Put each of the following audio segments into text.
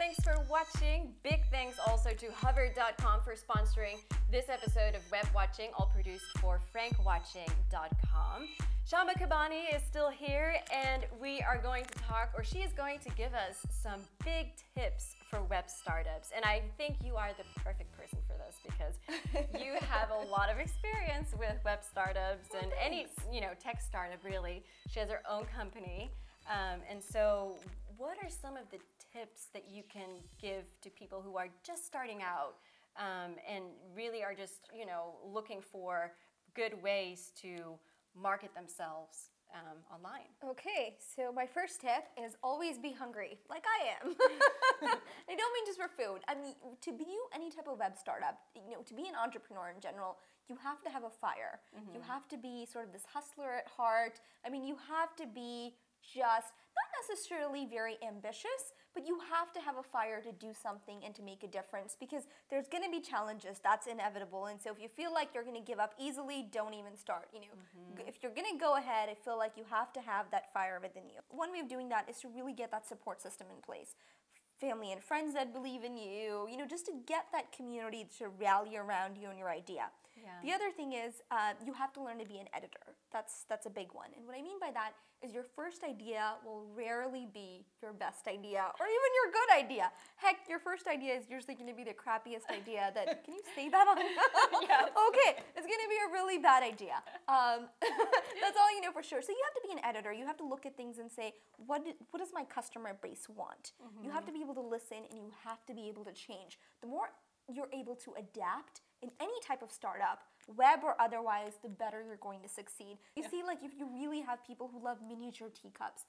thanks for watching. Big thanks also to Hover.com for sponsoring this episode of Webwatching, all produced for Frankwatching.com. Shama Kabani is still here, and we are going to talk, or she is going to give us some big tips for web startups. And I think you are the perfect person for this because you have a lot of experience with web startups and any, tech startup really. She has her own company. And so what are some of the tips that you can give to people who are just starting out and really are just, looking for good ways to market themselves online? Okay, so my first tip is always be hungry, like I am. I don't mean just for food. I mean, to be any type of web startup, to be an entrepreneur in general, you have to have a fire. Mm-hmm. You have to be sort of this hustler at heart. I mean, you have to be just not necessarily very ambitious, but you have to have a fire to do something and to make a difference because there's going to be challenges. That's inevitable. And so if you feel like you're going to give up easily, don't even start. If you're going to go ahead, I feel like you have to have that fire within you. One way of doing that is to really get that support system in place. Family and friends that believe in you, just to get that community to rally around you and your idea. Yeah. The other thing is you have to learn to be an editor. That's a big one. And what I mean by that is your first idea will rarely be your best idea or even your good idea. Heck, your first idea is usually going to be the crappiest idea that, can you say that on? Yes. Okay, it's going to be a really bad idea. That's all you know for sure. So you have to be an editor. You have to look at things and say, what does my customer base want? Mm-hmm. You have to be able to listen and you have to be able to change. The more you're able to adapt in any type of startup, web or otherwise, the better you're going to succeed. You see, like if you really have people who love miniature teacups,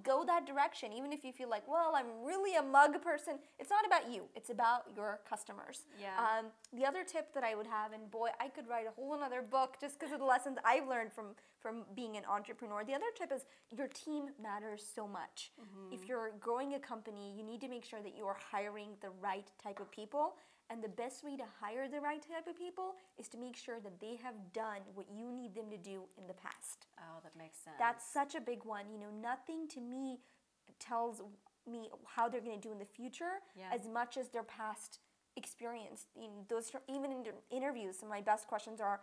go that direction. Even if you feel like, well, I'm really a mug person, it's not about you. It's about your customers. Yeah. The other tip that I would have, and boy, I could write a whole another book just because of the lessons I've learned from being an entrepreneur. The other tip is your team matters so much. Mm-hmm. If you're growing a company, you need to make sure that you are hiring the right type of people. And the best way to hire the right type of people is to make sure that they have done what you need them to do in the past. Oh, that makes sense. That's such a big one. Nothing to me tells me how they're going to do in the future as much as their past experience. Even in interviews, some of my best questions are,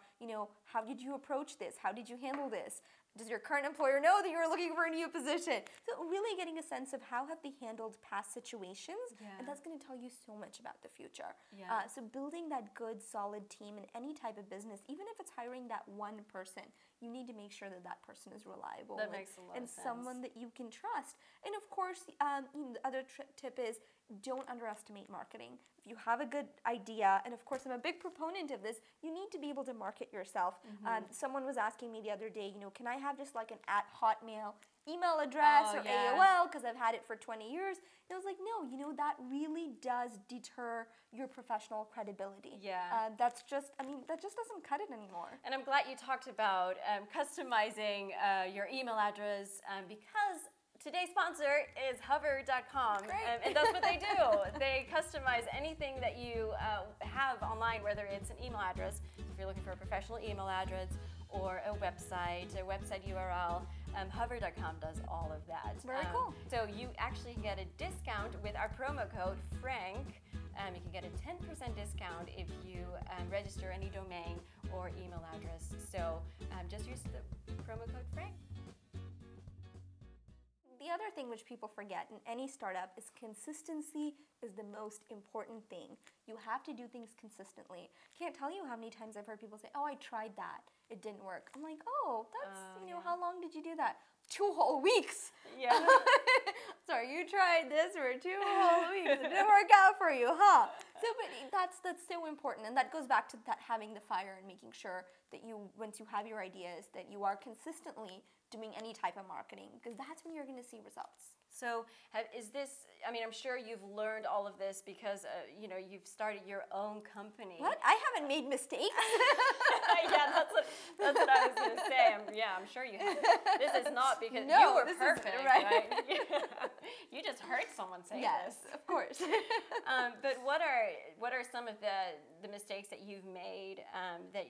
how did you approach this? How did you handle this? Does your current employer know that you're looking for a new position? So really getting a sense of how have they handled past situations, and that's going to tell you so much about the future. Yeah. So building that good, solid team in any type of business, even if it's hiring that one person, you need to make sure that that person is reliable. That makes a lot of sense. And someone that you can trust. And of course, the other tip is don't underestimate marketing. If you have a good idea, and of course I'm a big proponent of this, you need to be able to market yourself. Mm-hmm. Someone was asking me the other day, can I have just like an @Hotmail email address or AOL because I've had it for 20 years? And I was like, no, that really does deter your professional credibility. Yeah. That just doesn't cut it anymore. And I'm glad you talked about customizing your email address because today's sponsor is Hover.com, and that's what they do. They customize anything that you have online, whether it's an email address, if you're looking for a professional email address, or a website URL. Hover.com does all of that. Very cool. So you actually get a discount with our promo code FRANK. You can get a 10% discount if you register any domain or email address. So just use the promo code FRANK. The other thing which people forget in any startup is consistency is the most important thing. You have to do things consistently. Can't tell you how many times I've heard people say, oh, I tried that. It didn't work. I'm like, oh, that's, how long did you do that? 2 whole weeks. Yeah. Sorry, you tried this for 2 whole weeks. It didn't work out for you, huh? So, but that's so important. And that goes back to that having the fire and making sure that once you have your ideas, that you are consistently doing any type of marketing, because that's when you're going to see results. So I'm sure you've learned all of this because, you've started your own company. What? I haven't made mistakes. Yeah, that's what I was going to say. I'm sure you have. This is not because you were perfect, right? You just heard someone say this. Yes, of course. But what are some of the mistakes that you've made that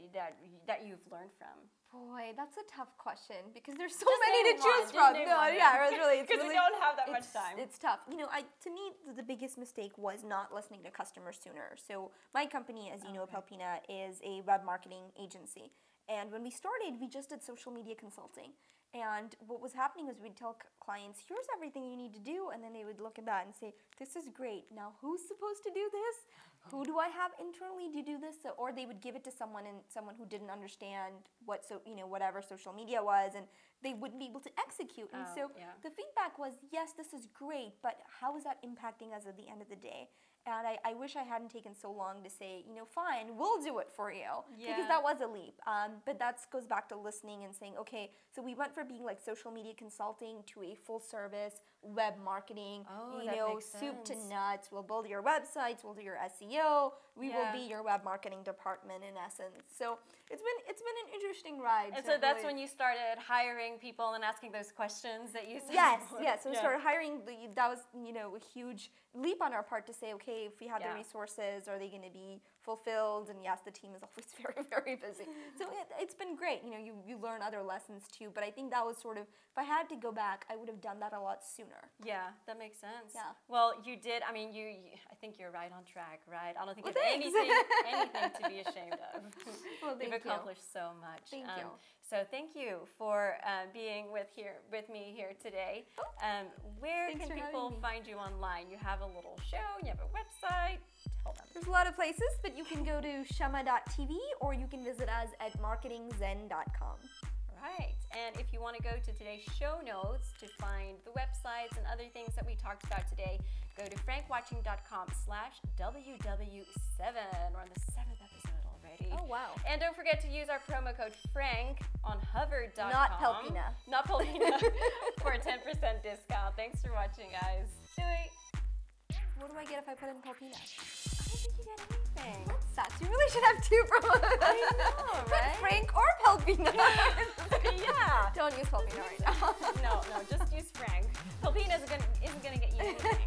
you've learned from? Boy, that's a tough question because there's so Just many to name choose one, from. just name No, one. yeah, it's really Because we don't have that much time. It's tough. You know, to me, the biggest mistake was not listening to customers sooner. So my company, as you know, Palpina, is a web marketing agency. And when we started, we just did social media consulting. And what was happening was we'd tell clients, here's everything you need to do. And then they would look at that and say, this is great. Now, who's supposed to do this? Who do I have internally to do this? So, or they would give it to someone who didn't understand whatever social media was, and they wouldn't be able to execute. And the feedback was, yes, this is great, but how is that impacting us at the end of the day? And I wish I hadn't taken so long to say, fine, we'll do it for you. Because that was a leap. But that goes back to listening and saying, okay, so we went from being like social media consulting to a full service web marketing, soup to nuts. We'll build your websites, we'll do your SEO, we will be your web marketing department in essence. So it's been an interesting ride. And so that's when you started hiring people and asking those questions that you said before. Yes. So we started hiring. That was a huge leap on our part to say, okay, if we had the resources, are they going to be fulfilled? And yes, the team is always very, very busy. So it's been great. You learn other lessons too. But I think that was sort of, if I had to go back, I would have done that a lot sooner. Yeah, that makes sense. Yeah. Well, you did. I mean, I think you're right on track, right? I don't think it's anything to be ashamed of. Well, You've accomplished so much. Thank you. So thank you for being with me here today. Where can people find you online? You have a little show, you have a website. Tell them. There's a lot of places, but you can go to shama.tv or you can visit us at marketingzen.com. Right. And if you want to go to today's show notes to find the websites and other things that we talked about today, go to frankwatching.com/WW7. We're on the 7th episode already. Oh, wow. And don't forget to use our promo code FRANK on hover.com. Not Palpina. Not Palpina. For a 10% discount. Thanks for watching, guys. What do I get if I put in Palpina? I don't think you get anything. That sucks. You really should have 2 promos. I know, right? Put Frank or Palpina. Yeah. Don't use Palpina right now. No, just use Frank. Palpina isn't gonna get you anything.